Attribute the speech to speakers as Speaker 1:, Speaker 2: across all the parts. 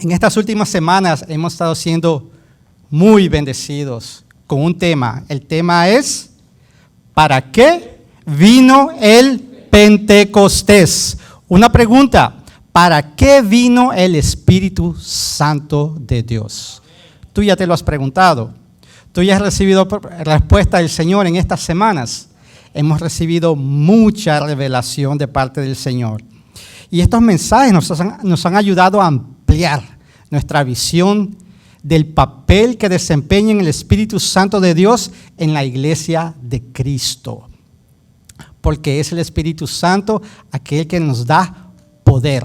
Speaker 1: En estas últimas semanas hemos estado siendo muy bendecidos con un tema. El tema es, ¿para qué vino el Pentecostés? Una pregunta, ¿para qué vino el Espíritu Santo de Dios? Tú ya te lo has preguntado. Tú ya has recibido respuesta del Señor en estas semanas. Hemos recibido mucha revelación de parte del Señor. Y estos mensajes nos han ayudado a ampliar nuestra visión del papel que desempeña el Espíritu Santo de Dios en la iglesia de Cristo. Porque es el Espíritu Santo aquel que nos da poder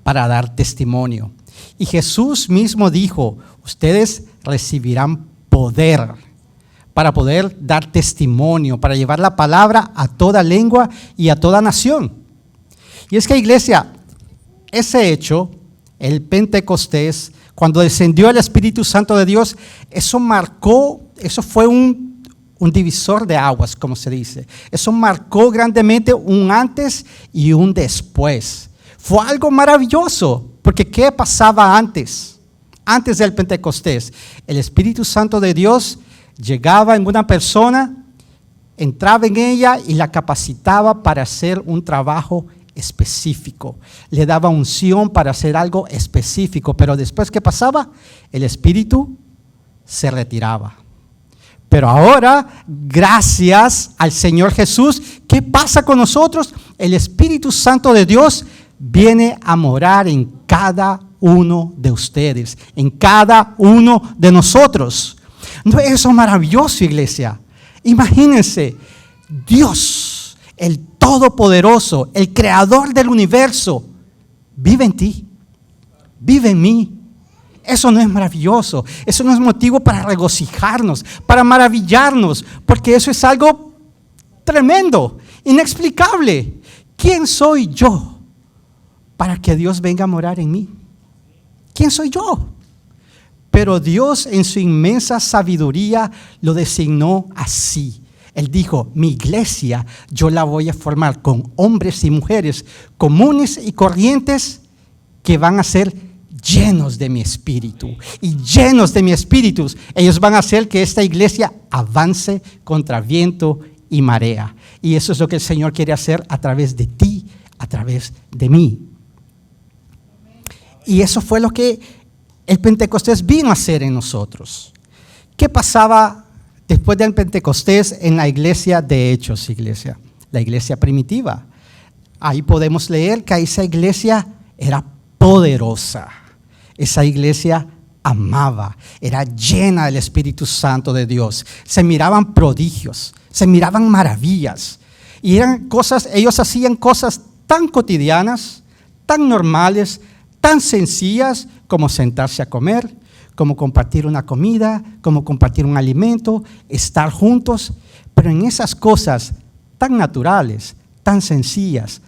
Speaker 1: para dar testimonio. Y Jesús mismo dijo, ustedes recibirán poder para poder dar testimonio, para llevar la palabra a toda lengua y a toda nación. Y es que, iglesia, ese hecho, el Pentecostés, cuando descendió el Espíritu Santo de Dios, eso fue un divisor de aguas, como se dice. Eso marcó grandemente un antes y un después. Fue algo maravilloso, porque ¿qué pasaba antes? Antes del Pentecostés, el Espíritu Santo de Dios llegaba en una persona, entraba en ella y la capacitaba para hacer un trabajo específico. Le daba unción para hacer algo específico, pero después, ¿qué pasaba? El Espíritu se retiraba. Pero ahora, gracias al Señor Jesús, ¿qué pasa con nosotros? El Espíritu Santo de Dios viene a morar en cada uno de ustedes, en cada uno de nosotros. ¿No es eso maravilloso, iglesia? Imagínense, Dios, el Todopoderoso, el Creador del universo, vive en ti, vive en mí. Eso no es maravilloso, eso no es motivo para regocijarnos, para maravillarnos, porque eso es algo tremendo, inexplicable. ¿Quién soy yo para que Dios venga a morar en mí? ¿Quién soy yo? Pero Dios en su inmensa sabiduría lo designó así. Él dijo, mi iglesia yo la voy a formar con hombres y mujeres comunes y corrientes que van a ser llenos de mi espíritu. Y llenos de mi espíritu, ellos van a hacer que esta iglesia avance contra viento y marea. Y eso es lo que el Señor quiere hacer a través de ti, a través de mí. Y eso fue lo que el Pentecostés vino a hacer en nosotros. ¿Qué pasaba después del Pentecostés en la iglesia de Hechos, iglesia? La iglesia primitiva. Ahí podemos leer que esa iglesia era poderosa. Esa iglesia amaba, era llena del Espíritu Santo de Dios. Se miraban prodigios, se miraban maravillas. Y eran cosas, ellos hacían cosas tan cotidianas, tan normales, tan sencillas como sentarse a comer, como compartir una comida, como compartir un alimento, estar juntos. Pero en esas cosas tan naturales, tan sencillas,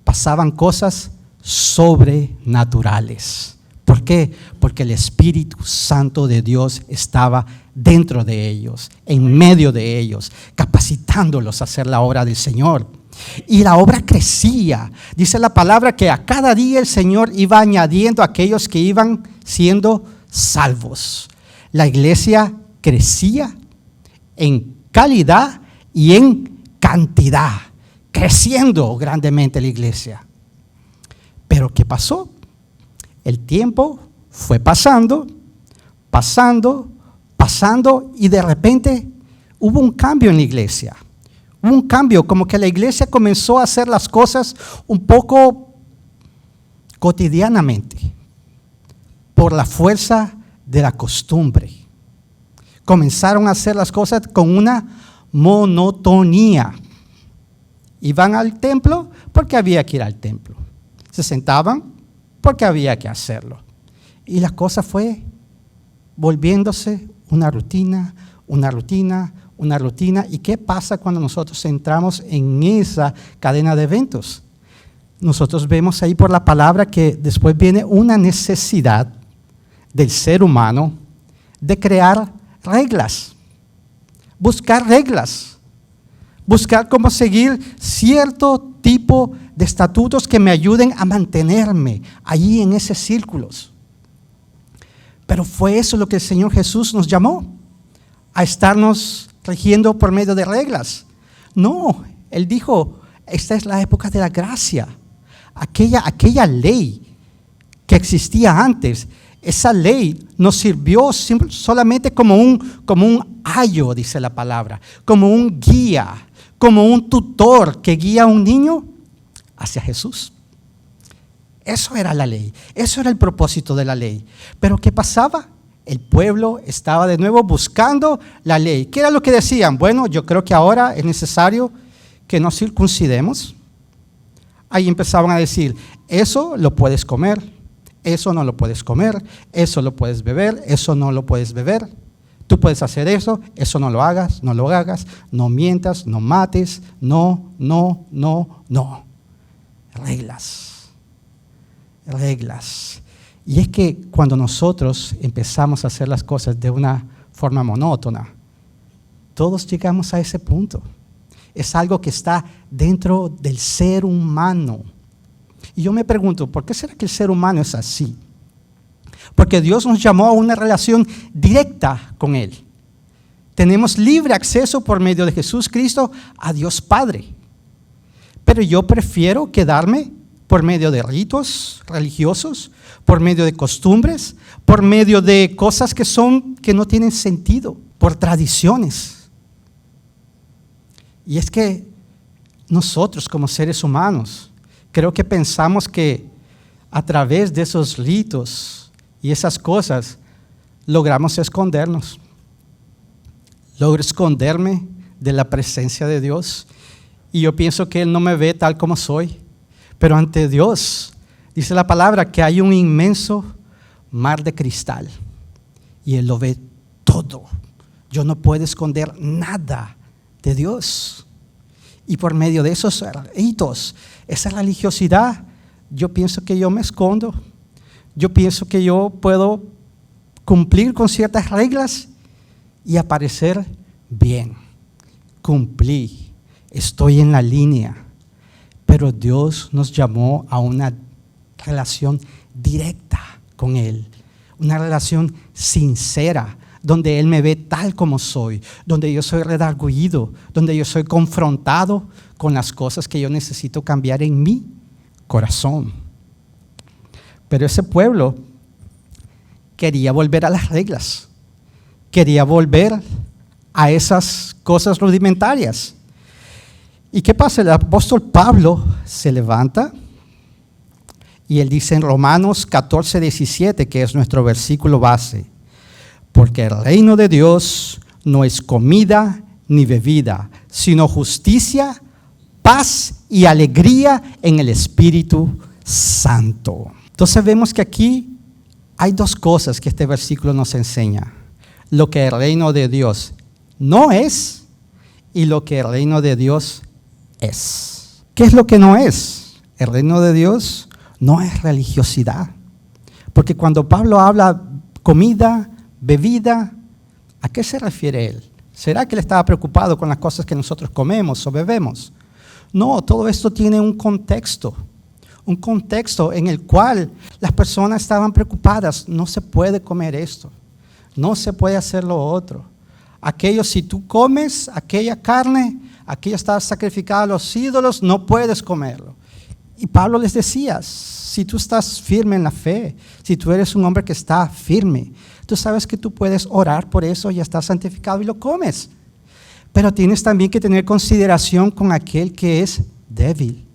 Speaker 1: pasaban cosas sobrenaturales. ¿Por qué? Porque el Espíritu Santo de Dios estaba dentro de ellos, en medio de ellos, capacitándolos a hacer la obra del Señor. Y la obra crecía. Dice la palabra que a cada día el Señor iba añadiendo a aquellos que iban siendo salvos. La iglesia crecía en calidad y en cantidad, creciendo grandemente la iglesia. Pero ¿qué pasó? El tiempo fue pasando y de repente hubo un cambio en la iglesia. Hubo un cambio, como que la iglesia comenzó a hacer las cosas un poco cotidianamente, por la fuerza de la costumbre. Comenzaron a hacer las cosas con una monotonía. Iban al templo porque había que ir al templo. Se sentaban porque había que hacerlo. Y la cosa fue volviéndose una rutina. ¿Y qué pasa cuando nosotros entramos en esa cadena de eventos? Nosotros vemos ahí por la palabra que después viene una necesidad del ser humano de crear reglas, buscar cómo seguir cierto tipo de estatutos que me ayuden a mantenerme allí en esos círculos. Pero fue eso lo que el Señor Jesús nos llamó, a estarnos rigiendo por medio de reglas. No, Él dijo, esta es la época de la gracia. Aquella ley que existía antes, esa ley nos sirvió solamente como un ayo, dice la palabra, como un guía, como un tutor que guía a un niño hacia Jesús. Eso era la ley, eso era el propósito de la ley. Pero ¿qué pasaba? El pueblo estaba de nuevo buscando la ley. ¿Qué era lo que decían? Bueno, yo creo que ahora es necesario que nos circuncidemos. Ahí empezaban a decir, eso lo puedes comer, eso no lo puedes comer, eso lo puedes beber, eso no lo puedes beber. Tú puedes hacer eso no lo hagas, no lo hagas, no mientas, no mates, no. Reglas. Y es que cuando nosotros empezamos a hacer las cosas de una forma monótona, todos llegamos a ese punto. Es algo que está dentro del ser humano. Y yo me pregunto, ¿por qué será que el ser humano es así? Porque Dios nos llamó a una relación directa con Él. Tenemos libre acceso por medio de Jesús Cristo a Dios Padre. Pero yo prefiero quedarme por medio de ritos religiosos, por medio de costumbres, por medio de cosas que no tienen sentido, por tradiciones. Y es que nosotros como seres humanos, creo que pensamos que a través de esos ritos y esas cosas logramos escondernos. Logro esconderme de la presencia de Dios y yo pienso que Él no me ve tal como soy. Pero ante Dios, dice la palabra que hay un inmenso mar de cristal y Él lo ve todo. Yo no puedo esconder nada de Dios. Y por medio de esos ritos, esa religiosidad, yo pienso que yo me escondo. Yo pienso que yo puedo cumplir con ciertas reglas y aparecer bien. Cumplí, estoy en la línea. Pero Dios nos llamó a una relación directa con Él, una relación sincera, donde Él me ve tal como soy, donde yo soy redargüido, donde yo soy confrontado con las cosas que yo necesito cambiar en mi corazón. Pero ese pueblo quería volver a las reglas, quería volver a esas cosas rudimentarias. ¿Y qué pasa? El apóstol Pablo se levanta y él dice en Romanos 14:17, que es nuestro versículo base, porque el reino de Dios no es comida ni bebida, sino justicia, paz y alegría en el Espíritu Santo. Entonces vemos que aquí hay dos cosas que este versículo nos enseña: lo que el reino de Dios no es y lo que el reino de Dios es. ¿Qué es lo que no es? El reino de Dios no es religiosidad. Porque cuando Pablo habla comida, bebida, ¿a qué se refiere él? ¿Será que él estaba preocupado con las cosas que nosotros comemos o bebemos? No, todo esto tiene un contexto en el cual las personas estaban preocupadas. No se puede comer esto, no se puede hacer lo otro. Aquello, si tú comes aquella carne, aquello está sacrificado a los ídolos, no puedes comerlo. Y Pablo les decía, si tú estás firme en la fe, si tú eres un hombre que está firme, tú sabes que tú puedes orar por eso, ya está santificado y lo comes. Pero tienes también que tener consideración con aquel que es débil,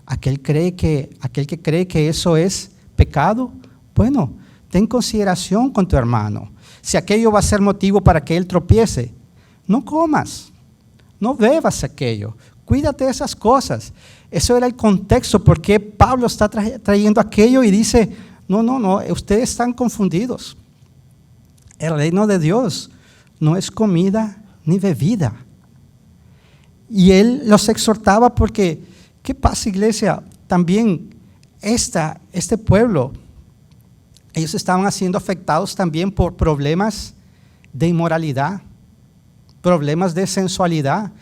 Speaker 1: aquel que cree que eso es pecado. Bueno, ten consideración con tu hermano. Si aquello va a ser motivo para que él tropiece, no comas, no bebas aquello, cuídate de esas cosas. Eso era el contexto porque Pablo está trayendo aquello y dice, no, ustedes están confundidos. El reino de Dios no es comida ni bebida. Y él los exhortaba porque, ¿qué pasa, iglesia? También este pueblo, ellos estaban siendo afectados también por problemas de inmoralidad, problemas de sensualidad.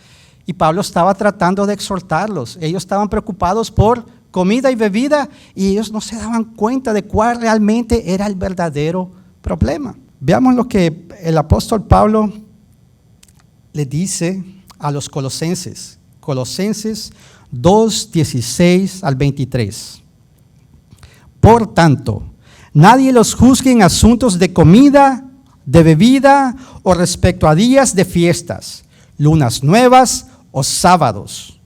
Speaker 1: Y Pablo estaba tratando de exhortarlos. Ellos estaban preocupados por comida y bebida y ellos no se daban cuenta de cuál realmente era el verdadero problema. Veamos lo que el apóstol Pablo le dice a los colosenses. Colosenses 2, 16 al 23. Por tanto, nadie los juzgue en asuntos de comida, de bebida o respecto a días de fiestas, lunas nuevas o sábados.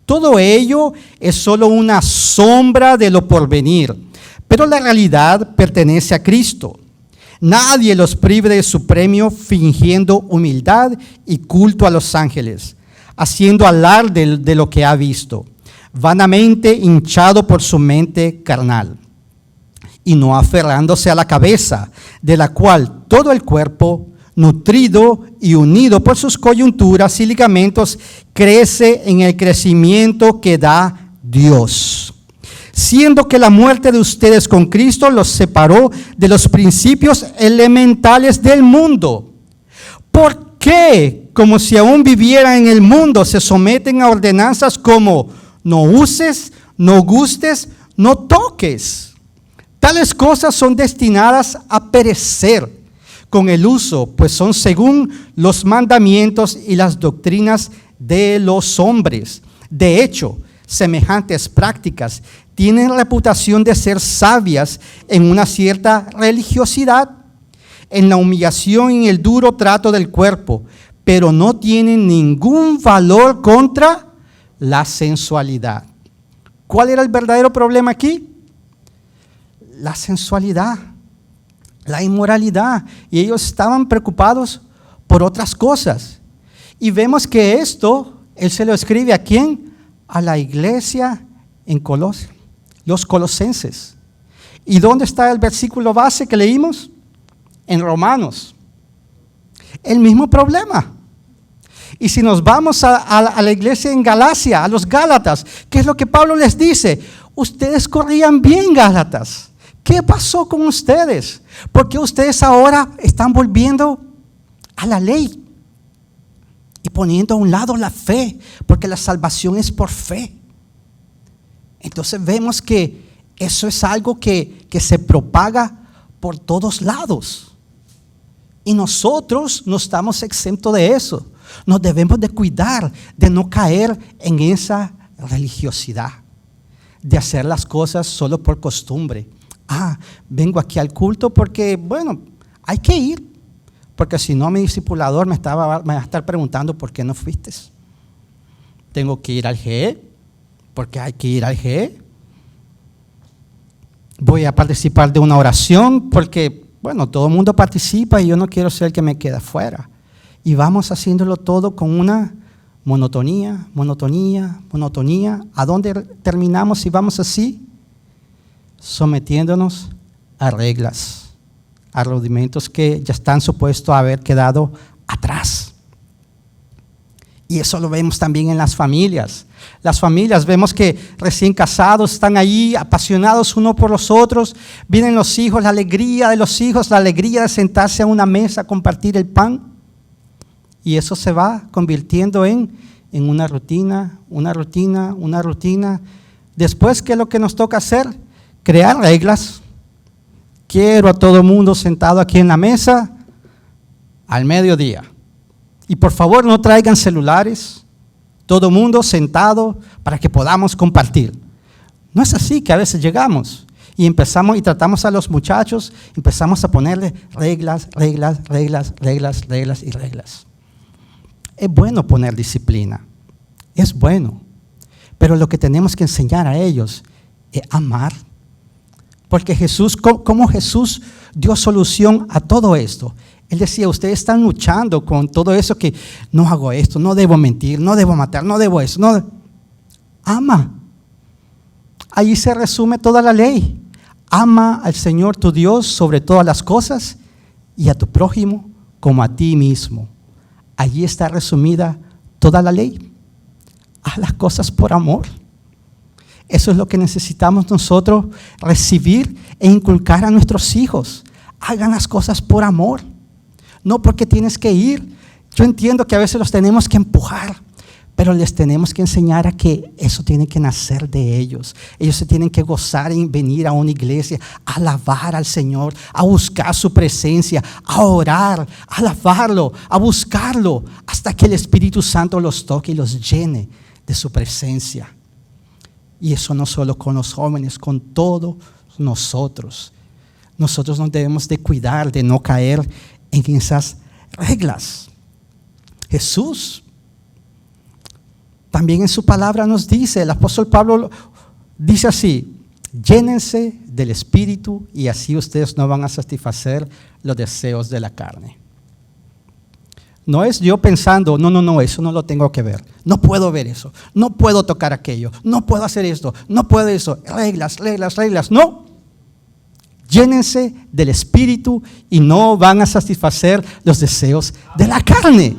Speaker 1: Todo ello es solo una sombra de lo porvenir, pero la realidad pertenece a Cristo. Nadie los prive de su premio fingiendo humildad y culto a los ángeles, haciendo alarde de lo que ha visto, vanamente hinchado por su mente carnal, y no aferrándose a la cabeza, de la cual todo el cuerpo, nutrido y unido por sus coyunturas y ligamentos, crece en el crecimiento que da Dios. Siendo que la muerte de ustedes con Cristo los separó de los principios elementales del mundo. ¿Por qué, como si aún vivieran en el mundo, se someten a ordenanzas como no uses, no gustes, no toques? Tales cosas son destinadas a perecer con el uso, pues son según los mandamientos y las doctrinas de los hombres. De hecho, semejantes prácticas tienen reputación de ser sabias en una cierta religiosidad, en la humillación y en el duro trato del cuerpo, pero no tienen ningún valor contra la sensualidad. ¿Cuál era el verdadero problema aquí? La sensualidad, la inmoralidad, y ellos estaban preocupados por otras cosas. Y vemos que esto, él se lo escribe ¿a quién? A la iglesia en Colosas, los colosenses. ¿Y dónde está el versículo base que leímos? En Romanos. El mismo problema. Y si nos vamos a la iglesia en Galacia, a los Gálatas, ¿qué es lo que Pablo les dice? Ustedes corrían bien, Gálatas. ¿Qué pasó con ustedes? ¿Por qué ustedes ahora están volviendo a la ley y poniendo a un lado la fe? Porque la salvación es por fe. Entonces vemos que eso es algo que se propaga por todos lados. Y nosotros no estamos exentos de eso. Nos debemos de cuidar de no caer en esa religiosidad, de hacer las cosas solo por costumbre. Vengo aquí al culto porque, bueno, hay que ir. Porque si no, mi discipulador me va a estar preguntando por qué no fuiste. Tengo que ir al GE, porque hay que ir al GE. Voy a participar de una oración porque, bueno, todo el mundo participa y yo no quiero ser el que me queda fuera. Y vamos haciéndolo todo con una monotonía. ¿A dónde terminamos si vamos así? Sometiéndonos a reglas, a rudimentos que ya están supuestos a haber quedado atrás. Y eso lo vemos también en las familias. Las familias vemos que recién casados están ahí apasionados unos por los otros. Vienen los hijos, la alegría de los hijos, la alegría de sentarse a una mesa a compartir el pan. Y eso se va convirtiendo en una rutina. Después, ¿qué es lo que nos toca hacer? Crear reglas. Quiero a todo el mundo sentado aquí en la mesa al mediodía. Y por favor no traigan celulares, todo el mundo sentado para que podamos compartir. No es así que a veces llegamos y empezamos y tratamos a los muchachos, empezamos a ponerle reglas. Es bueno poner disciplina, es bueno, pero lo que tenemos que enseñar a ellos es amar. Porque Jesús, ¿cómo Jesús dio solución a todo esto? Él decía, ustedes están luchando con todo eso que no hago esto, no debo mentir, no debo matar, no debo eso. Ama. Allí se resume toda la ley. Ama al Señor tu Dios sobre todas las cosas y a tu prójimo como a ti mismo. Allí está resumida toda la ley. Haz las cosas por amor. Eso es lo que necesitamos nosotros recibir e inculcar a nuestros hijos. Hagan las cosas por amor. No porque tienes que ir. Yo entiendo que a veces los tenemos que empujar, Pero les tenemos que enseñar a que eso tiene que nacer de ellos. Ellos se tienen que gozar en venir a una iglesia, a alabar al Señor, a buscar su presencia, a orar, a alabarlo, a buscarlo, hasta que el Espíritu Santo los toque y los llene de su presencia. Y eso no solo con los jóvenes, con todos nosotros. Nosotros nos debemos de cuidar de no caer en esas reglas. Jesús también en su palabra nos dice, el apóstol Pablo dice así: llénense del Espíritu y así ustedes no van a satisfacer los deseos de la carne. No es yo pensando, no, eso no lo tengo que ver. No puedo ver eso, no puedo tocar aquello, no puedo hacer esto, no puedo eso. Reglas. No. Llénense del Espíritu y no van a satisfacer los deseos de la carne.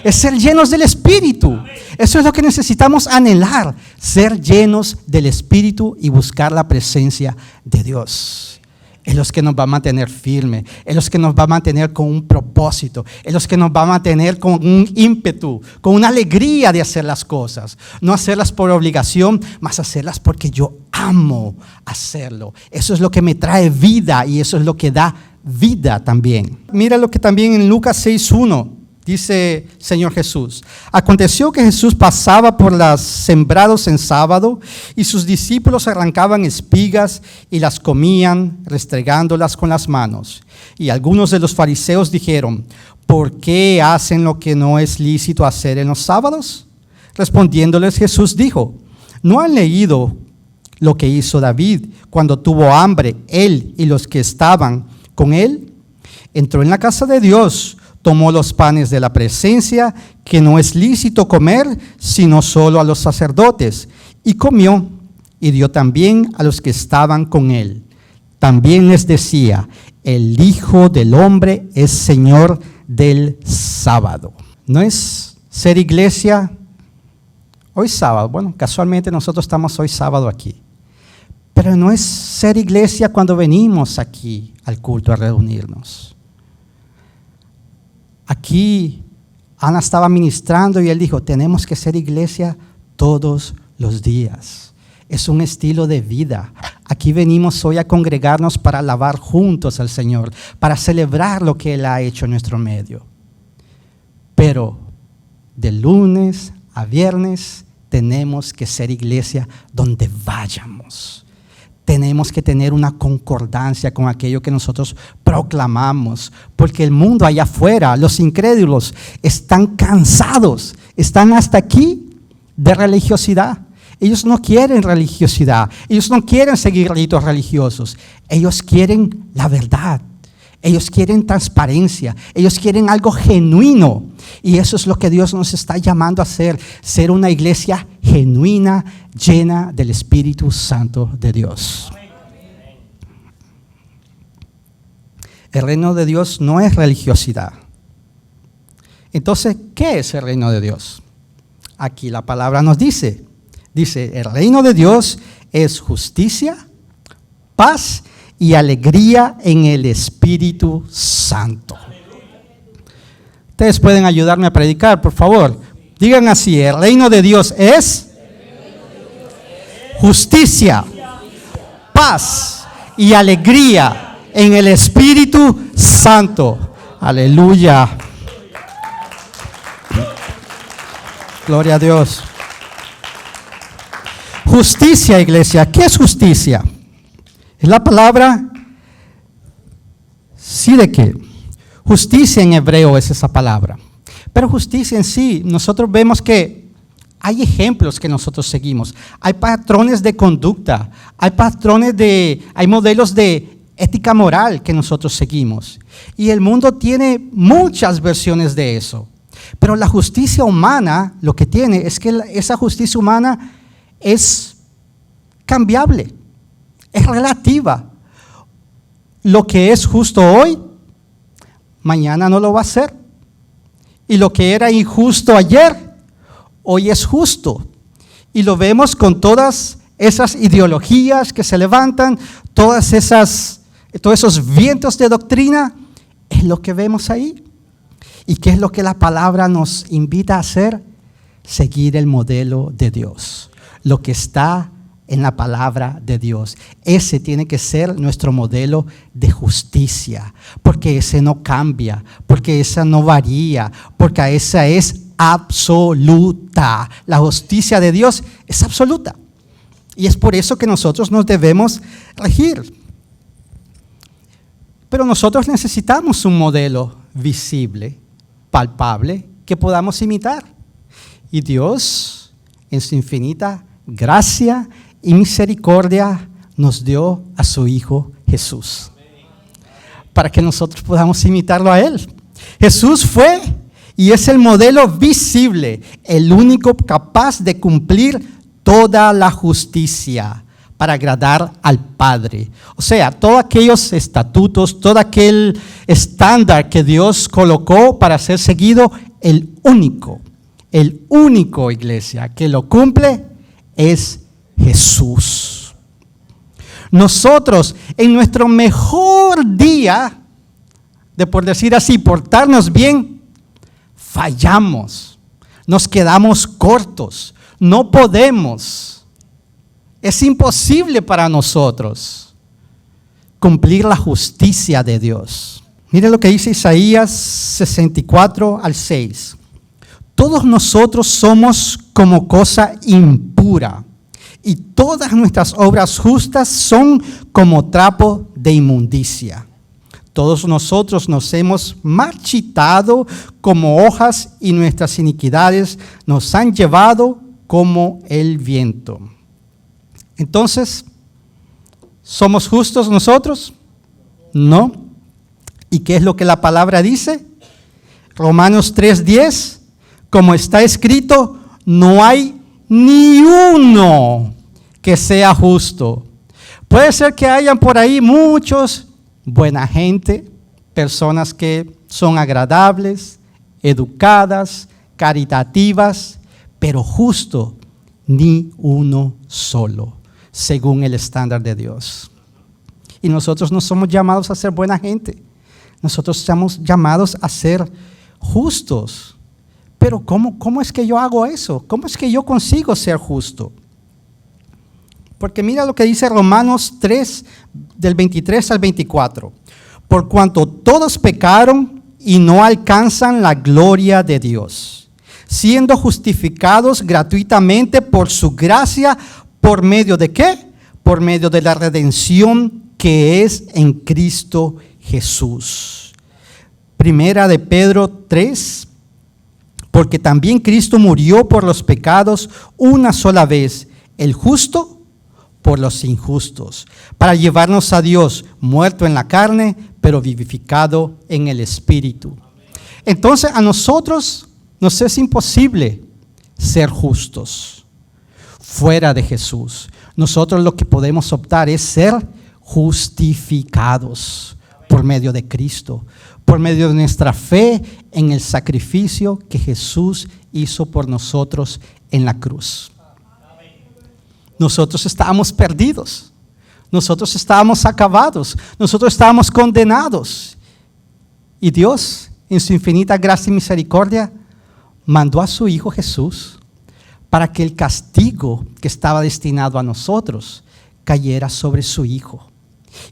Speaker 1: Es ser llenos del Espíritu. Eso es lo que necesitamos anhelar, ser llenos del Espíritu y buscar la presencia de Dios. Es lo que nos va a mantener firme, es lo que nos va a mantener con un propósito, es lo que nos va a mantener con un ímpetu, con una alegría de hacer las cosas. No hacerlas por obligación, más hacerlas porque yo amo hacerlo. Eso es lo que me trae vida y eso es lo que da vida también. Mira lo que también en Lucas 6:1 dice Señor Jesús: aconteció que Jesús pasaba por los sembrados en sábado y sus discípulos arrancaban espigas y las comían restregándolas con las manos. Y algunos de los fariseos dijeron: ¿por qué hacen lo que no es lícito hacer en los sábados? Respondiéndoles Jesús dijo: ¿no han leído lo que hizo David cuando tuvo hambre, él y los que estaban con él? Entró en la casa de Dios, tomó los panes de la presencia, que no es lícito comer, sino solo a los sacerdotes, y comió, y dio también a los que estaban con él. También les decía: el Hijo del Hombre es Señor del sábado. ¿No es ser iglesia hoy sábado? Bueno, casualmente nosotros estamos hoy sábado aquí. Pero no es ser iglesia cuando venimos aquí al culto a reunirnos. Aquí Ana estaba ministrando y él dijo: tenemos que ser iglesia todos los días. Es un estilo de vida. Aquí venimos hoy a congregarnos para alabar juntos al Señor, para celebrar lo que Él ha hecho en nuestro medio. Pero de lunes a viernes tenemos que ser iglesia donde vayamos. Tenemos que tener una concordancia con aquello que nosotros proclamamos, porque el mundo allá afuera, los incrédulos, están cansados, están hasta aquí de religiosidad. Ellos no quieren religiosidad, ellos no quieren seguir ritos religiosos, ellos quieren la verdad, ellos quieren transparencia, ellos quieren algo genuino. Y eso es lo que Dios nos está llamando a hacer, ser una iglesia genuina, llena del Espíritu Santo de Dios. El reino de Dios no es religiosidad. Entonces, ¿qué es el reino de Dios? Aquí la palabra nos dice, el reino de Dios es justicia, paz y alegría en el Espíritu Santo. Ustedes pueden ayudarme a predicar, por favor. Digan así: el reino de Dios es justicia, paz y alegría en el Espíritu Santo. Aleluya. Gloria a Dios. Justicia, iglesia. ¿Qué es justicia? Es la palabra sideke. Justicia en hebreo es esa palabra. Pero justicia en sí, nosotros vemos que hay ejemplos que nosotros seguimos. Hay patrones de conducta, hay modelos de ética moral que nosotros seguimos. Y el mundo tiene muchas versiones de eso. Pero la justicia humana lo que tiene es que esa justicia humana es cambiable, es relativa. Lo que es justo hoy, mañana no lo va a ser. Y lo que era injusto ayer, hoy es justo. Y lo vemos con todas esas ideologías que se levantan, todos esos vientos de doctrina, es lo que vemos ahí. ¿Y qué es lo que la palabra nos invita a hacer? seguir el modelo de Dios, lo que está en la palabra de Dios. Ese tiene que ser nuestro modelo de justicia, porque ese no cambia, porque esa no varía, porque esa es absoluta. La justicia de Dios es absoluta. Y es por eso que nosotros nos debemos regir. Pero nosotros necesitamos un modelo visible, palpable, que podamos imitar. Y Dios, en su infinita gracia y misericordia, nos dio a su Hijo Jesús, para que nosotros podamos imitarlo a Él. Jesús fue y es el modelo visible, el único capaz de cumplir toda la justicia para agradar al Padre. O sea, todos aquellos estatutos, todo aquel estándar que Dios colocó para ser seguido, el único, iglesia, que lo cumple es Jesús. Nosotros, en nuestro mejor día, de por decir así, portarnos bien, fallamos, nos quedamos cortos, no podemos. Es imposible para nosotros cumplir la justicia de Dios. Mire lo que dice Isaías 64 al 6. Todos nosotros somos como cosa impura, y todas nuestras obras justas son como trapo de inmundicia. Todos nosotros nos hemos marchitado como hojas, y nuestras iniquidades nos han llevado como el viento. Entonces, ¿somos justos nosotros? No. ¿Y qué es lo que la palabra dice? Romanos 3:10, como está escrito, no hay ni uno que sea justo. Puede ser que hayan por ahí muchos, buena gente, personas que son agradables, educadas, caritativas, pero justo ni uno solo, según el estándar de Dios. Y nosotros no somos llamados a ser buena gente, nosotros estamos llamados a ser justos. Pero ¿cómo es que yo hago eso? ¿Cómo es que yo consigo ser justo? Porque mira lo que dice Romanos 3, del 23 al 24. Por cuanto todos pecaron y no alcanzan la gloria de Dios, siendo justificados gratuitamente por su gracia, ¿por medio de qué? Por medio de la redención que es en Cristo Jesús. Primera de Pedro 3, porque también Cristo murió por los pecados una sola vez, el justo por los injustos, para llevarnos a Dios, muerto en la carne, pero vivificado en el Espíritu. Entonces a nosotros nos es imposible ser justos fuera de Jesús. Nosotros lo que podemos optar es ser justificados por medio de Cristo, por medio de nuestra fe en el sacrificio que Jesús hizo por nosotros en la cruz. Nosotros estábamos perdidos, nosotros estábamos acabados, nosotros estábamos condenados. Y Dios, en su infinita gracia y misericordia, mandó a su Hijo Jesús para que el castigo que estaba destinado a nosotros cayera sobre su Hijo,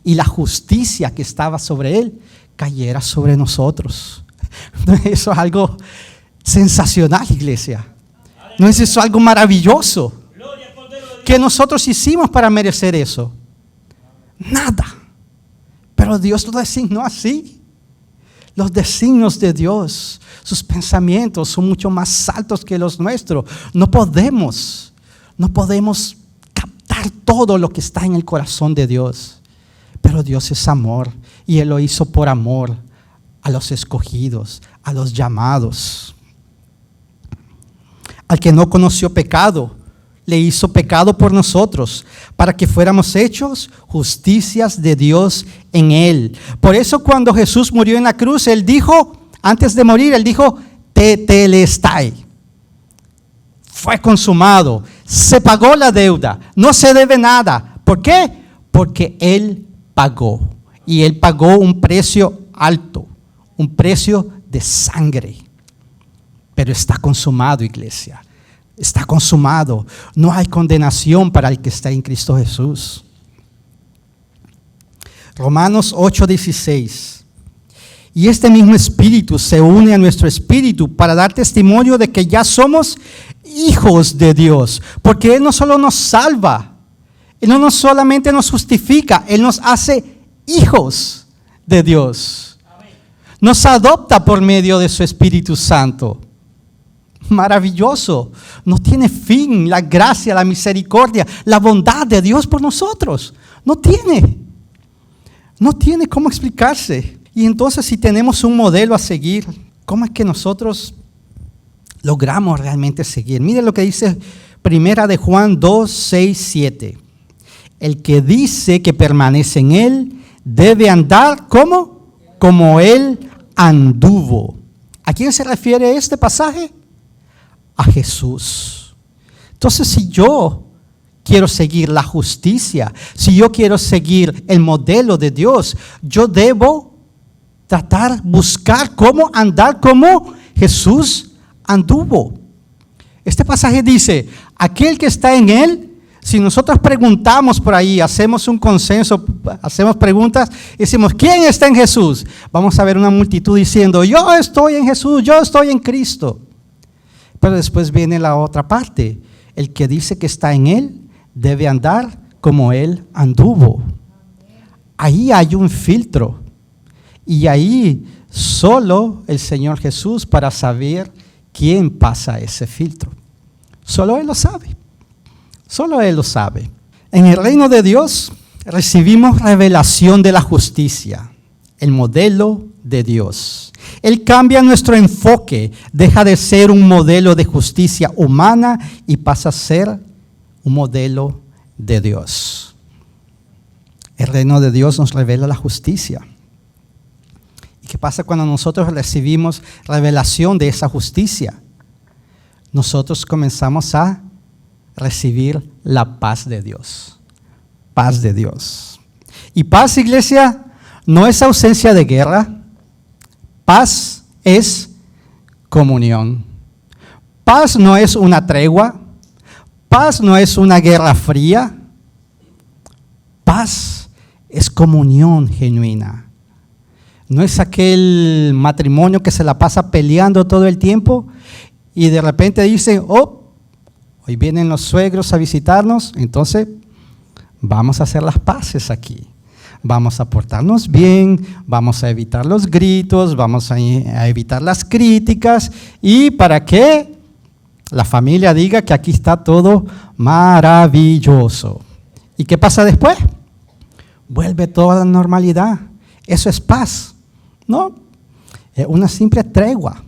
Speaker 1: y la justicia que estaba sobre Él cayera sobre nosotros. ¿No es eso algo sensacional, iglesia? ¿No es eso algo maravilloso? ¿Qué nosotros hicimos para merecer eso? Nada. Pero Dios lo designó así. Los designios de Dios, sus pensamientos son mucho más altos que los nuestros. No podemos captar todo lo que está en el corazón de Dios. Pero Dios es amor, y Él lo hizo por amor a los escogidos, a los llamados. Al que no conoció pecado, le hizo pecado por nosotros, para que fuéramos hechos justicias de Dios en Él. Por eso cuando Jesús murió en la cruz, Él dijo, antes de morir, Él dijo, tetelestai. Fue consumado, se pagó la deuda, no se debe nada. ¿Por qué? Porque Él pagó, y Él pagó un precio alto, un precio de sangre. Pero está consumado, iglesia. Está consumado. No hay condenación para el que está en Cristo Jesús. Romanos 8:16. Y este mismo espíritu se une a nuestro espíritu para dar testimonio de que ya somos hijos de Dios. Porque Él no solo nos salva, Él no solamente nos justifica, Él nos hace hijos de Dios. Nos adopta por medio de su Espíritu Santo. Maravilloso. No tiene fin la gracia, la misericordia, la bondad de Dios por nosotros. No tiene cómo explicarse. Y entonces, si tenemos un modelo a seguir, ¿cómo es que nosotros logramos realmente seguir? Miren lo que dice 1 de Juan 2, 6, 7. El que dice que permanece en Él debe andar como Él anduvo. ¿A quién se refiere este pasaje? A Jesús. Entonces, si yo quiero seguir la justicia, si yo quiero seguir el modelo de Dios, yo debo buscar cómo andar como Jesús anduvo. Este pasaje dice, aquel que está en Él, si nosotros preguntamos por ahí, hacemos un consenso, hacemos preguntas, decimos, ¿quién está en Jesús? Vamos a ver una multitud diciendo, yo estoy en Jesús, yo estoy en Cristo. Pero después viene la otra parte, el que dice que está en Él, debe andar como Él anduvo. Ahí hay un filtro. Y ahí solo el Señor Jesús para saber quién pasa ese filtro. Solo Él lo sabe. Solo Él lo sabe. En el reino de Dios recibimos revelación de la justicia, el modelo de Dios. Él cambia nuestro enfoque, deja de ser un modelo de justicia humana y pasa a ser un modelo de Dios. El reino de Dios nos revela la justicia. ¿Y qué pasa cuando nosotros recibimos revelación de esa justicia? Nosotros comenzamos a recibir la paz de Dios. Paz de Dios. Y paz, iglesia, no es ausencia de guerra. Paz es comunión. Paz no es una tregua. Paz no es una guerra fría. Paz es comunión genuina. No es aquel matrimonio que se la pasa peleando todo el tiempo y de repente dicen, hoy vienen los suegros a visitarnos, entonces vamos a hacer las paces aquí. Vamos a portarnos bien, vamos a evitar los gritos, vamos a evitar las críticas y para que la familia diga que aquí está todo maravilloso. ¿Y qué pasa después? Vuelve toda la normalidad. Eso es paz. No, es una simple tregua.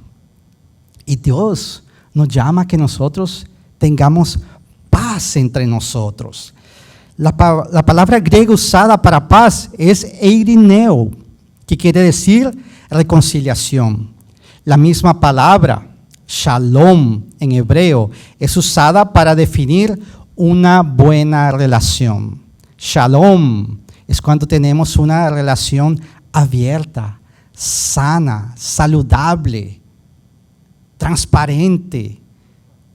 Speaker 1: Y Dios nos llama a que nosotros tengamos paz entre nosotros. La palabra griega usada para paz es eirineo, que quiere decir reconciliación. La misma palabra, shalom en hebreo, es usada para definir una buena relación. Shalom es cuando tenemos una relación abierta, sana, saludable, transparente.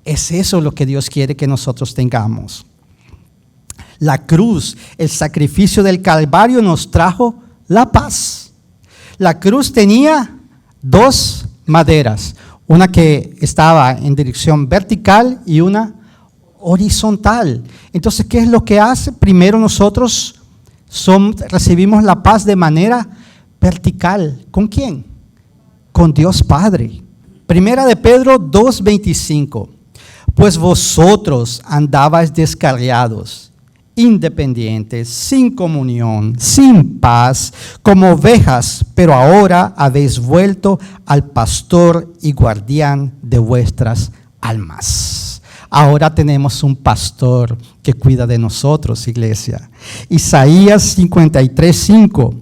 Speaker 1: Es eso lo que Dios quiere que nosotros tengamos. La cruz, el sacrificio del Calvario nos trajo la paz. La cruz tenía dos maderas, una que estaba en dirección vertical y una horizontal. Entonces, ¿qué es lo que hace? Primero nosotros recibimos la paz de manera vertical. ¿Con quién? Con Dios Padre. Primera de Pedro 2:25. Pues vosotros andabais descarriados, independientes, sin comunión, sin paz, como ovejas, pero ahora habéis vuelto al pastor y guardián de vuestras almas. Ahora tenemos un pastor que cuida de nosotros, iglesia. Isaías 53:5.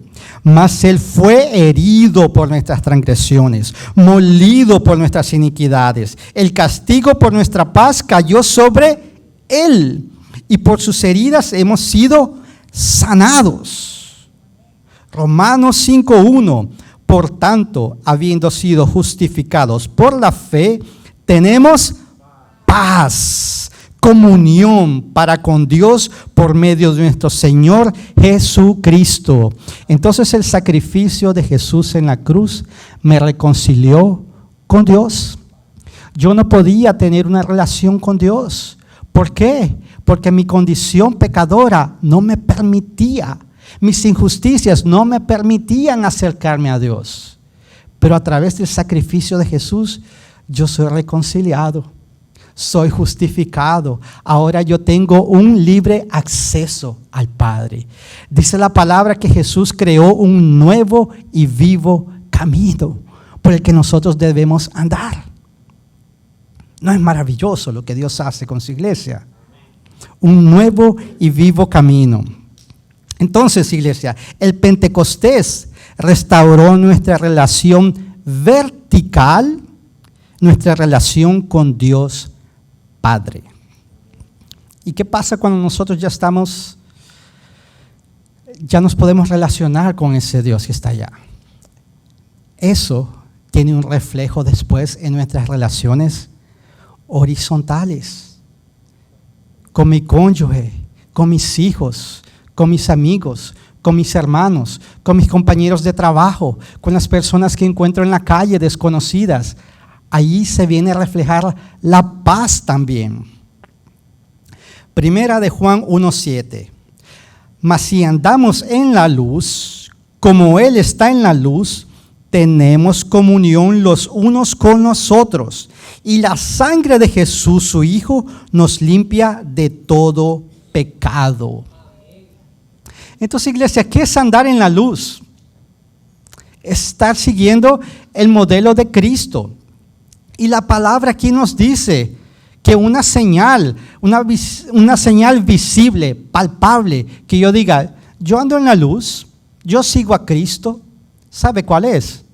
Speaker 1: Mas Él fue herido por nuestras transgresiones, molido por nuestras iniquidades. El castigo por nuestra paz cayó sobre Él, y por sus heridas hemos sido sanados. Romanos 5:1. Por tanto, habiendo sido justificados por la fe, tenemos paz, comunión para con Dios por medio de nuestro Señor Jesucristo. Entonces el sacrificio de Jesús en la cruz me reconcilió con Dios. Yo no podía tener una relación con Dios. ¿Por qué? Porque mi condición pecadora no me permitía, mis injusticias no me permitían acercarme a Dios. Pero a través del sacrificio de Jesús, yo soy reconciliado, soy justificado. Ahora yo tengo un libre acceso al Padre. Dice la palabra que Jesús creó un nuevo y vivo camino por el que nosotros debemos andar. ¿No es maravilloso lo que Dios hace con su iglesia? Un nuevo y vivo camino. Entonces, iglesia, el Pentecostés restauró nuestra relación vertical, nuestra relación con Dios Padre. ¿Y qué pasa cuando nosotros ya nos podemos relacionar con ese Dios que está allá? Eso tiene un reflejo después en nuestras relaciones horizontales, con mi cónyuge, con mis hijos, con mis amigos, con mis hermanos, con mis compañeros de trabajo, con las personas que encuentro en la calle desconocidas. Ahí se viene a reflejar la paz también. Primera de Juan 1:7. Mas si andamos en la luz, como Él está en la luz, tenemos comunión los unos con los otros. Y la sangre de Jesús, su Hijo, nos limpia de todo pecado. Entonces, iglesia, ¿qué es andar en la luz? Estar siguiendo el modelo de Cristo. Y la palabra aquí nos dice que una señal visible, palpable, que yo diga, yo ando en la luz, yo sigo a Cristo. ¿Sabe cuál es?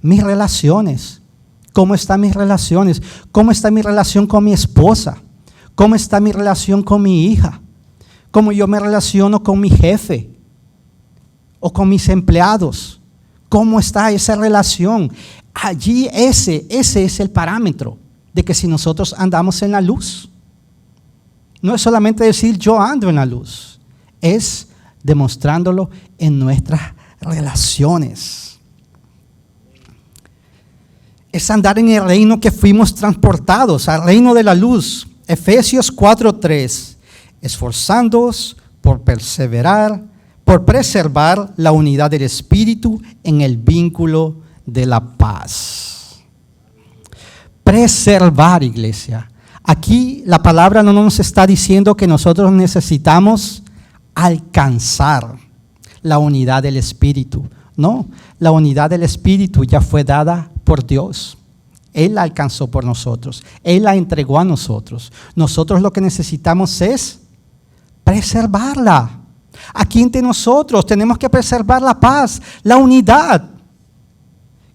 Speaker 1: Mis relaciones. ¿Cómo están mis relaciones? ¿Cómo está mi relación con mi esposa? ¿Cómo está mi relación con mi hija? ¿Cómo yo me relaciono con mi jefe? ¿O con mis empleados? ¿Cómo está esa relación? Allí ese es el parámetro de que si nosotros andamos en la luz. No es solamente decir yo ando en la luz, es demostrándolo en nuestras relaciones. Es andar en el reino que fuimos transportados, al reino de la luz. Efesios 4:3. Esforzándoos por preservar la unidad del Espíritu en el vínculo de la paz. Preservar, iglesia. Aquí la palabra no nos está diciendo que nosotros necesitamos alcanzar la unidad del Espíritu. No, la unidad del Espíritu ya fue dada por Dios. Él la alcanzó por nosotros. Él la entregó a nosotros. Nosotros lo que necesitamos es preservarla. Aquí entre nosotros tenemos que preservar la paz, la unidad.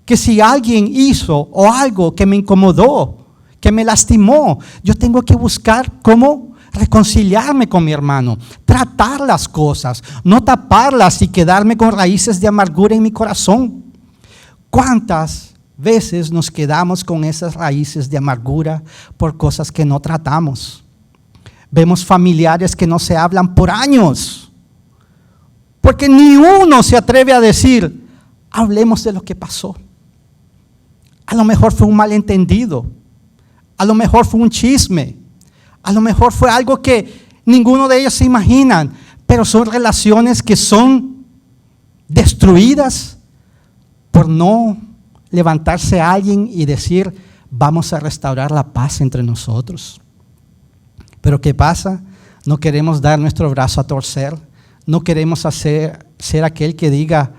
Speaker 1: Que si alguien hizo o algo que me incomodó, que me lastimó, yo tengo que buscar cómo reconciliarme con mi hermano, tratar las cosas, no taparlas y quedarme con raíces de amargura en mi corazón. ¿Cuántas veces nos quedamos con esas raíces de amargura por cosas que no tratamos? Vemos familiares que no se hablan por años, porque ni uno se atreve a decir, hablemos de lo que pasó. A lo mejor fue un malentendido, a lo mejor fue un chisme, a lo mejor fue algo que ninguno de ellos se imaginan, pero son relaciones que son destruidas por no levantarse a alguien y decir, vamos a restaurar la paz entre nosotros. Pero ¿qué pasa? No queremos dar nuestro brazo a torcer, no queremos ser aquel que diga,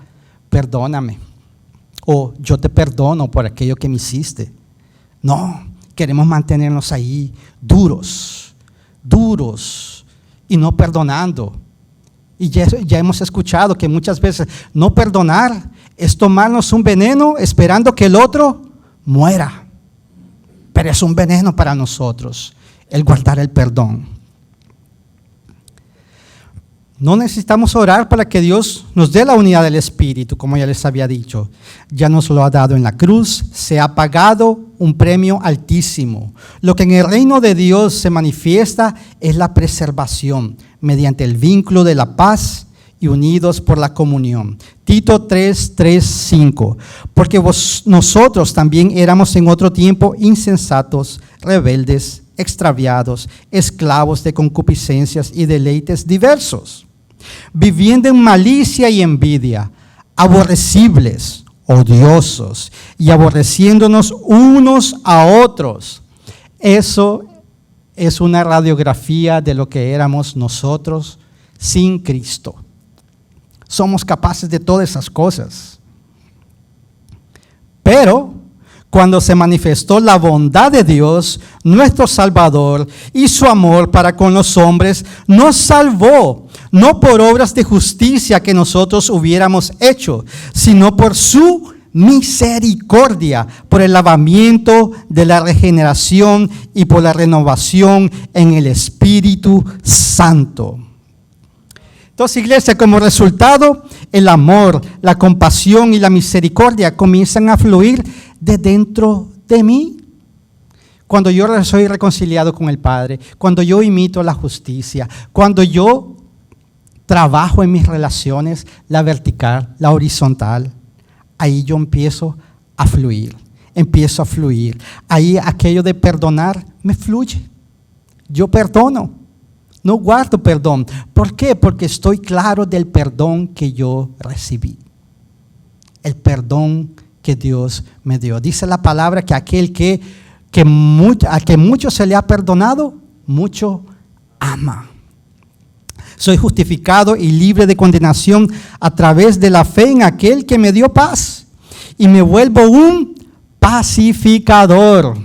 Speaker 1: perdóname, o yo te perdono por aquello que me hiciste. No, queremos mantenernos ahí duros y no perdonando. Y ya hemos escuchado que muchas veces no perdonar es tomarnos un veneno esperando que el otro muera. Pero es un veneno para nosotros el guardar el perdón. No necesitamos orar para que Dios nos dé la unidad del Espíritu, como ya les había dicho. Ya nos lo ha dado en la cruz, se ha pagado un premio altísimo. Lo que en el reino de Dios se manifiesta es la preservación mediante el vínculo de la paz y unidos por la comunión. Tito 3, 5. Porque nosotros también éramos en otro tiempo insensatos, rebeldes, extraviados, esclavos de concupiscencias y deleites diversos, viviendo en malicia y envidia, aborrecibles, odiosos y aborreciéndonos unos a otros. Eso es una radiografía de lo que éramos nosotros sin Cristo. Somos capaces de todas esas cosas. Pero cuando se manifestó la bondad de Dios, nuestro Salvador, y su amor para con los hombres, nos salvó, no por obras de justicia que nosotros hubiéramos hecho, sino por su misericordia, por el lavamiento de la regeneración y por la renovación en el Espíritu Santo. Entonces, iglesia, como resultado, el amor, la compasión y la misericordia comienzan a fluir de dentro de mí. Cuando yo soy reconciliado con el Padre, cuando yo imito la justicia, cuando yo trabajo en mis relaciones, la vertical, la horizontal, ahí yo empiezo a fluir. Ahí aquello de perdonar me fluye. Yo perdono. No guardo perdón. ¿Por qué? Porque estoy claro del perdón que yo recibí. El perdón que Dios me dio. Dice la palabra que aquel a que mucho se le ha perdonado, mucho ama. Soy justificado y libre de condenación a través de la fe en aquel que me dio paz. Y me vuelvo un pacificador.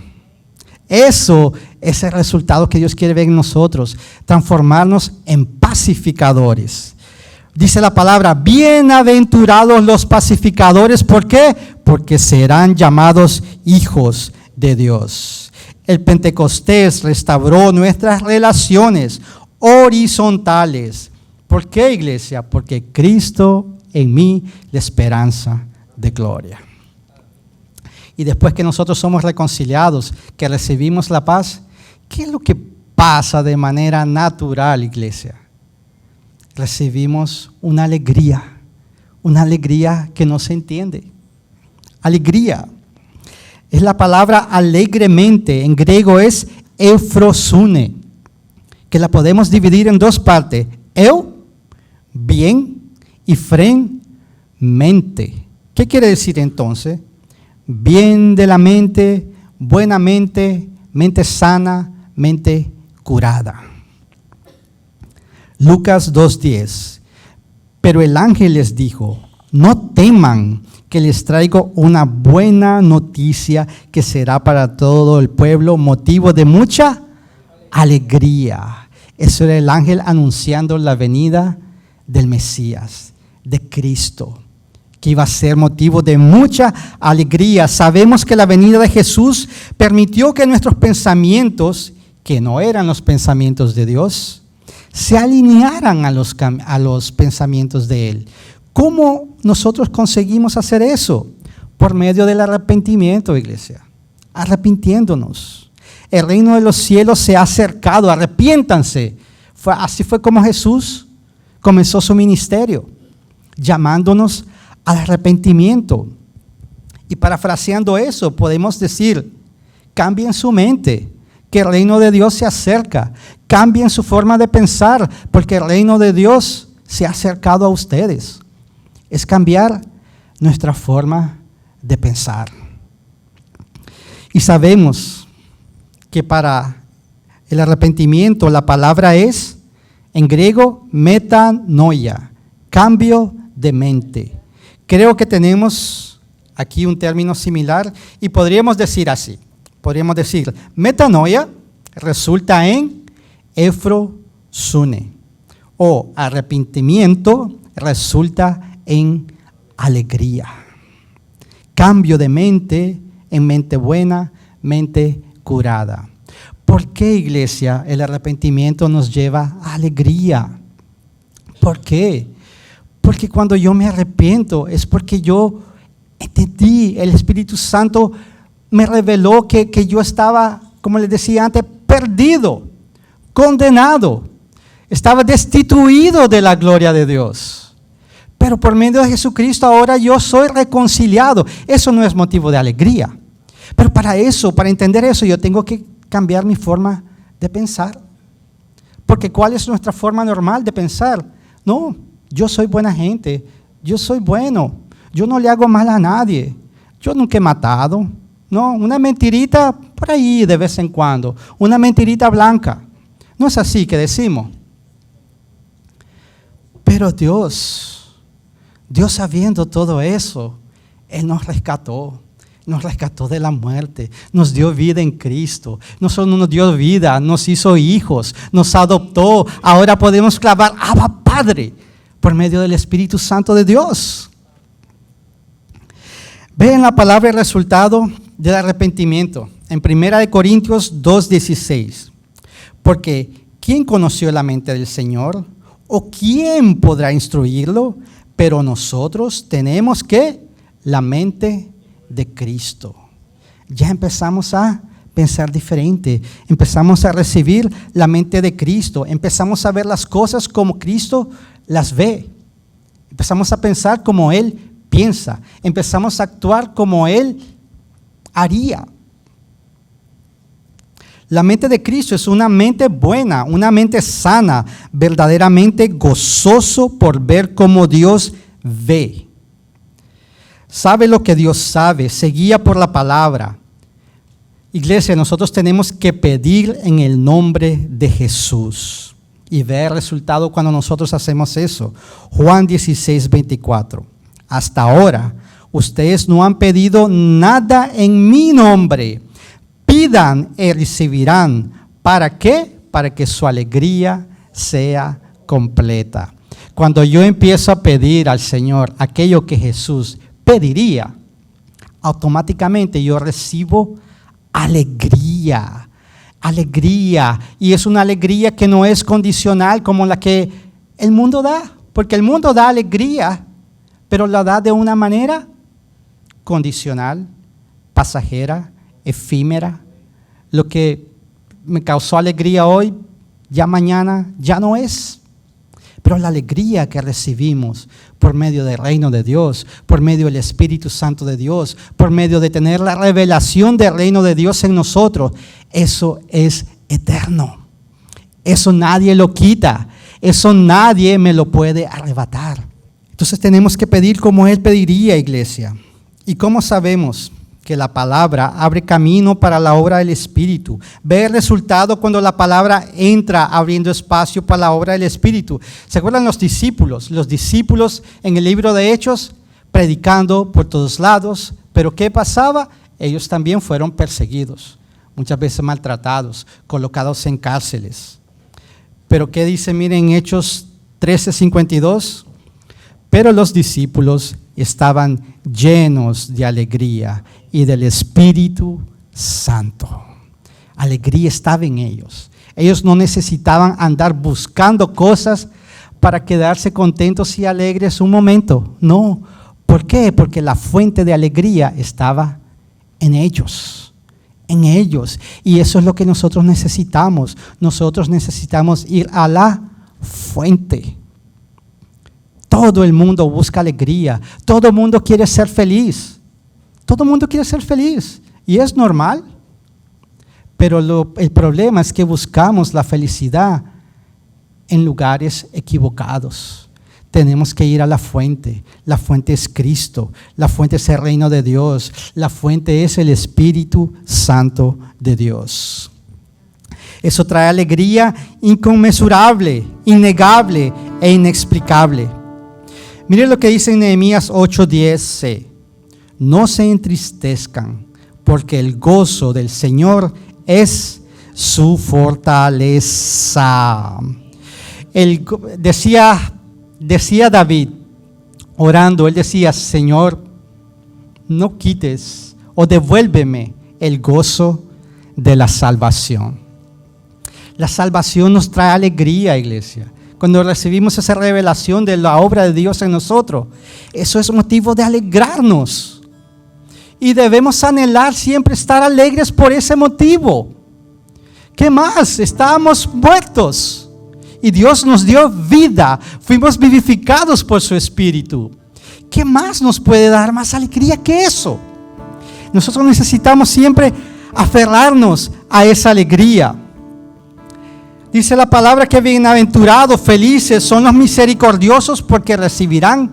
Speaker 1: Eso es el resultado que Dios quiere ver en nosotros, transformarnos en pacificadores. Dice la palabra, bienaventurados los pacificadores. ¿Por qué? Porque serán llamados hijos de Dios. El Pentecostés restauró nuestras relaciones horizontales. ¿Por qué, iglesia? Porque Cristo en mí, la esperanza de gloria. Y después que nosotros somos reconciliados, que recibimos la paz, ¿qué es lo que pasa de manera natural, iglesia? Recibimos una alegría que no se entiende. Alegría. Es la palabra alegremente, en griego es eufrosune, que la podemos dividir en dos partes. Bien, y fren, mente. ¿Qué quiere decir entonces? Bien de la mente, buena mente, mente sana, mente curada. Lucas 2:10. Pero el ángel les dijo, no teman, que les traigo una buena noticia que será para todo el pueblo motivo de mucha alegría. Eso era el ángel anunciando la venida del Mesías, de Cristo, que iba a ser motivo de mucha alegría. Sabemos que la venida de Jesús permitió que nuestros pensamientos, que no eran los pensamientos de Dios, se alinearan a los pensamientos de Él. ¿Cómo nosotros conseguimos hacer eso? Por medio del arrepentimiento, iglesia. Arrepintiéndonos. El reino de los cielos se ha acercado, arrepiéntanse. Así fue como Jesús comenzó su ministerio, llamándonos al arrepentimiento. Y parafraseando eso, podemos decir, cambien su mente, que el reino de Dios se acerca. Cambien su forma de pensar, porque el reino de Dios se ha acercado a ustedes. Es cambiar nuestra forma de pensar. Y sabemos que para el arrepentimiento la palabra es, en griego, metanoia, cambio de mente. Creo que tenemos aquí un término similar y podríamos decir así. Podríamos decir, metanoia resulta en eufrosune, o arrepentimiento resulta en alegría. Cambio de mente en mente buena, mente curada. ¿Por qué, iglesia, el arrepentimiento nos lleva a alegría? ¿Por qué? Porque cuando yo me arrepiento es porque yo entendí, el Espíritu Santo me reveló que yo estaba, como les decía antes, perdido, condenado, estaba destituido de la gloria de Dios. Pero por medio de Jesucristo ahora yo soy reconciliado. Eso no es motivo de alegría. Pero para entender eso, yo tengo que cambiar mi forma de pensar. Porque ¿cuál es nuestra forma normal de pensar? No, yo soy buena gente, yo soy bueno, yo no le hago mal a nadie, yo nunca he matado. No, una mentirita por ahí de vez en cuando, una mentirita blanca. No es así que decimos. Pero Dios sabiendo todo eso, Él nos rescató de la muerte, nos dio vida en Cristo. No solo nos dio vida, nos hizo hijos, nos adoptó. Ahora podemos clamar, Abba Padre, por medio del Espíritu Santo de Dios. Vean la palabra el resultado del arrepentimiento en 1 Corintios 2:16. Porque ¿quién conoció la mente del Señor? ¿O quién podrá instruirlo? Pero nosotros tenemos que la mente de Cristo. Ya empezamos a pensar diferente, empezamos a recibir la mente de Cristo, empezamos a ver las cosas como Cristo las ve, empezamos a pensar como Él piensa, empezamos a actuar como Él haría. La mente de Cristo es una mente buena, una mente sana, verdaderamente gozoso por ver cómo Dios ve. Sabe lo que Dios sabe, se guía por la palabra. Iglesia, nosotros tenemos que pedir en el nombre de Jesús y ver el resultado cuando nosotros hacemos eso. Juan 16:24. Hasta ahora, ustedes no han pedido nada en mi nombre. Pidan y recibirán. ¿Para qué? Para que su alegría sea completa. Cuando yo empiezo a pedir al Señor aquello que Jesús pediría, automáticamente yo recibo alegría. Alegría. Y es una alegría que no es condicional como la que el mundo da. Porque el mundo da alegría, pero la da de una manera condicional, pasajera, efímera. Lo que me causó alegría hoy, ya mañana ya no es. Pero la alegría que recibimos por medio del reino de Dios, por medio del Espíritu Santo de Dios, por medio de tener la revelación del reino de Dios en nosotros, eso es eterno. Eso nadie lo quita. Eso nadie me lo puede arrebatar. Entonces tenemos que pedir como Él pediría, iglesia. ¿Y cómo sabemos que la palabra abre camino para la obra del Espíritu? Ve el resultado cuando la palabra entra abriendo espacio para la obra del Espíritu. ¿Se acuerdan los discípulos? Los discípulos en el libro de Hechos, predicando por todos lados. ¿Pero qué pasaba? Ellos también fueron perseguidos, muchas veces maltratados, colocados en cárceles. ¿Pero qué dice? Miren, Hechos 13:52. Pero los discípulos estaban llenos de alegría y del Espíritu Santo. Alegría estaba en ellos. Ellos no necesitaban andar buscando cosas para quedarse contentos y alegres un momento. No. ¿Por qué? Porque la fuente de alegría estaba en ellos. En ellos. Y eso es lo que nosotros necesitamos. Nosotros necesitamos ir a la fuente. Todo el mundo busca alegría. Todo el mundo quiere ser feliz. Todo el mundo quiere ser feliz. Y es normal. Pero el problema es que buscamos la felicidad en lugares equivocados. Tenemos que ir a la fuente. La fuente es Cristo. La fuente es el reino de Dios. La fuente es el Espíritu Santo de Dios. Eso trae alegría inconmensurable, innegable e inexplicable. Miren lo que dice en Nehemías 8:10c. No se entristezcan, porque el gozo del Señor es su fortaleza. Decía David, orando, él decía, Señor, no quites o devuélveme el gozo de la salvación. La salvación nos trae alegría, iglesia. cuando recibimos esa revelación de la obra de Dios en nosotros, eso es motivo de alegrarnos. Y debemos anhelar siempre estar alegres por ese motivo. ¿Qué más? Estábamos muertos y Dios nos dio vida. Fuimos vivificados por su Espíritu. ¿Qué más nos puede dar más alegría que eso? Nosotros necesitamos siempre aferrarnos a esa alegría. Dice la palabra que bienaventurados, felices son los misericordiosos porque recibirán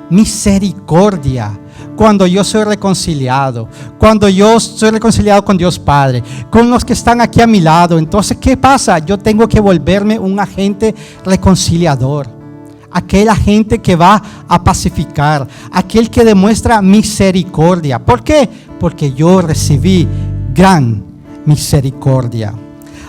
Speaker 1: misericordia. Cuando yo soy reconciliado, cuando yo soy reconciliado con Dios Padre, con los que están aquí a mi lado, entonces ¿qué pasa? Yo tengo que volverme un agente reconciliador, aquel agente que va a pacificar, aquel que demuestra misericordia. ¿Por qué? Porque yo recibí gran misericordia.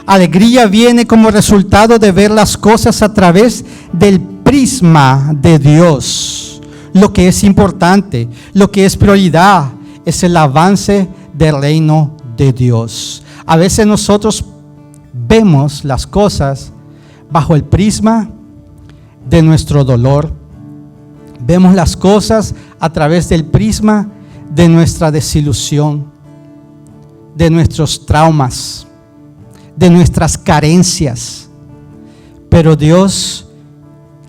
Speaker 1: Alegría viene como resultado de ver las cosas a través del prisma de Dios. Lo que es importante, lo que es prioridad, es el avance del reino de Dios. A veces nosotros vemos las cosas bajo el prisma de nuestro dolor. Vemos las cosas a través del prisma de nuestra desilusión, de nuestros traumas, de nuestras carencias. Pero Dios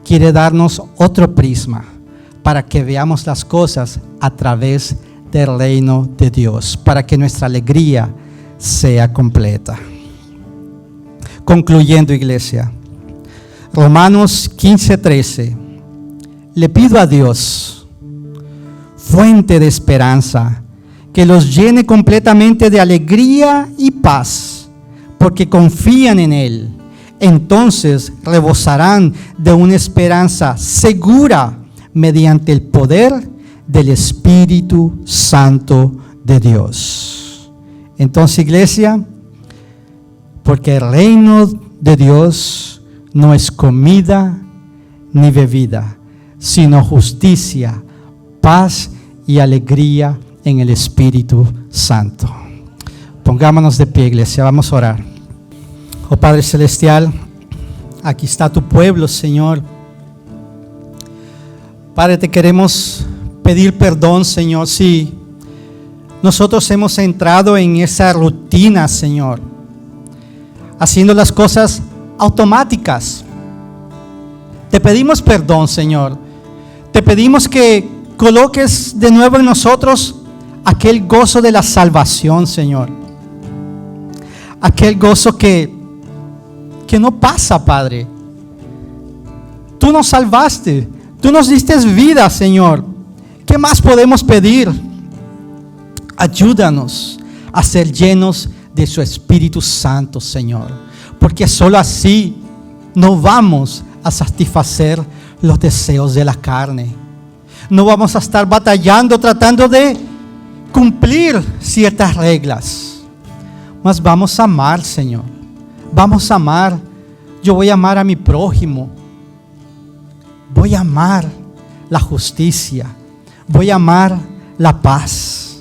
Speaker 1: quiere darnos otro prisma para que veamos las cosas a través del reino de Dios, para que nuestra alegría sea completa. Concluyendo, iglesia, Romanos 15:13, le pido a Dios, fuente de esperanza, que los llene completamente de alegría y paz, porque confían en Él. Entonces rebosarán de una esperanza segura mediante el poder del Espíritu Santo de Dios. Entonces, iglesia, porque el reino de Dios no es comida ni bebida, sino justicia, paz y alegría en el Espíritu Santo. Pongámonos de pie, iglesia, vamos a orar. Oh Padre Celestial, aquí está tu pueblo, Señor. Padre, te queremos pedir perdón, Señor, si nosotros hemos entrado en esa rutina, Señor, haciendo las cosas automáticas. Te pedimos perdón, Señor. Te pedimos que coloques de nuevo en nosotros aquel gozo de la salvación, Señor. Aquel gozo que no pasa, Padre. Tú nos salvaste. Tú nos diste vida, Señor. ¿Qué más podemos pedir? Ayúdanos a ser llenos de su Espíritu Santo, Señor. Porque solo así no vamos a satisfacer los deseos de la carne. No vamos a estar batallando, tratando de cumplir ciertas reglas. Mas vamos a amar, Señor. Vamos a amar. Yo voy a amar a mi prójimo. Voy a amar la justicia. Voy a amar la paz.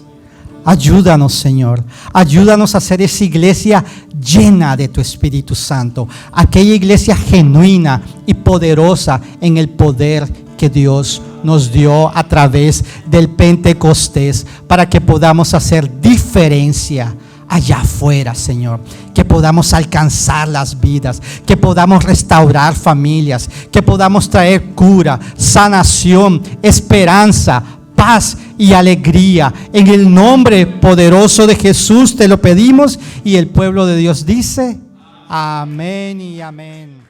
Speaker 1: Ayúdanos, Señor. Ayúdanos a ser esa iglesia llena de tu Espíritu Santo. Aquella iglesia genuina y poderosa en el poder que Dios nos dio a través del Pentecostés, para que podamos hacer diferencia allá afuera, Señor, que podamos alcanzar las vidas, que podamos restaurar familias, que podamos traer cura, sanación, esperanza, paz y alegría. En el nombre poderoso de Jesús te lo pedimos, y el pueblo de Dios dice amén y amén.